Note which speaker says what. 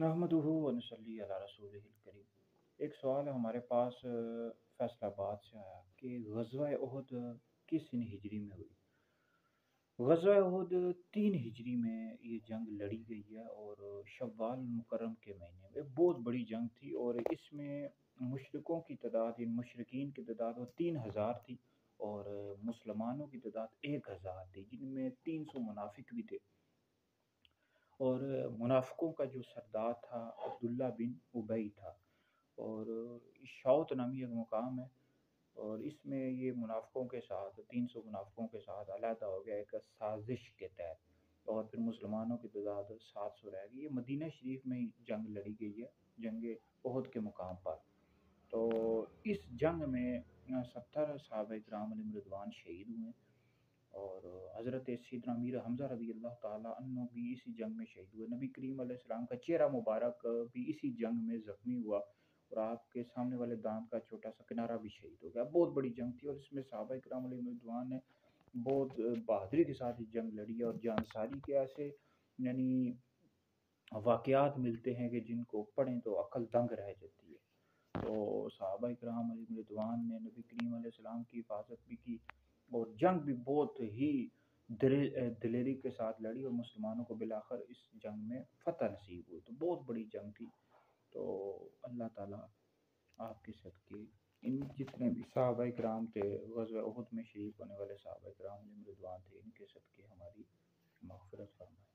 Speaker 1: नहमदुहु व नसल्ली अला रसूलिहिल करीम। एक सवाल है हमारे पास फैसलाबाद से आया कि ग़ज़वा उहद किस सन हिजरी में हुई। ग़ज़वा उहद 3 हिजरी में ये जंग लड़ी गई है और शव्वाल मुकर्रम के महीने में एक बहुत बड़ी जंग थी। और इसमें मुशरिकों की तादाद, इन मुशरिकीन की तादाद वो 3,000 थी और मुसलमानों की तादाद 1,000 थी, जिनमें 300 मुनाफिक भी थे। और मुनाफ़िकों का जो सरदार था अब्दुल्ला बिन उबई था। और शौत नामी एक मुकाम है और इसमें ये मुनाफ़िकों के साथ 300 मुनाफ़िकों के साथ अलहदा हो गया एक साजिश के तहत। और फिर मुसलमानों की तादाद 700 रह गई। ये मदीना शरीफ में ही जंग लड़ी गई है, जंग उहद के मुकाम पर। तो इस जंग में 70 सहाबा इकराम अलैहिम रिज़वान शहीद हुए और हज़रत सैयदना अमीर हमज़ा रज़ी अल्लाह ताला अन्हु भी इसी जंग में शहीद हुए। नबी करीम अलैहिस्सलाम का चेहरा मुबारक भी इसी जंग में ज़ख्मी हुआ और आपके सामने वाले दांत का छोटा सा किनारा भी शहीद हो गया। बहुत बड़ी जंग थी और इसमें सहाबा इकराम अलैहिम रिज़वान ने बहुत बहादुरी के साथ इस जंग लड़ी है। और जांसारी के ऐसे यानी वाक़यात मिलते हैं कि जिनको पढ़ें तो अक्ल दंग रह जाती है। तो सहाबा इकराम अलैहिम रिज़वान ने नबी करीम अलैहिस्सलाम की हिफाज़त भी की और जंग भी बहुत ही दिलेरी के साथ लड़ी और मुसलमानों को बिलाखिर इस जंग में फ़तह नसीब हुई। तो बहुत बड़ी जंग थी। तो अल्लाह ताला आपके सदक़े इन जितने भी सहाबा इकराम थे, ग़ज़वा उहद में शहीद होने वाले सहाबा इकराम अलैहिम रिज़वान थे, इनके सदक़े हमारी मग़फ़िरत फरमाए।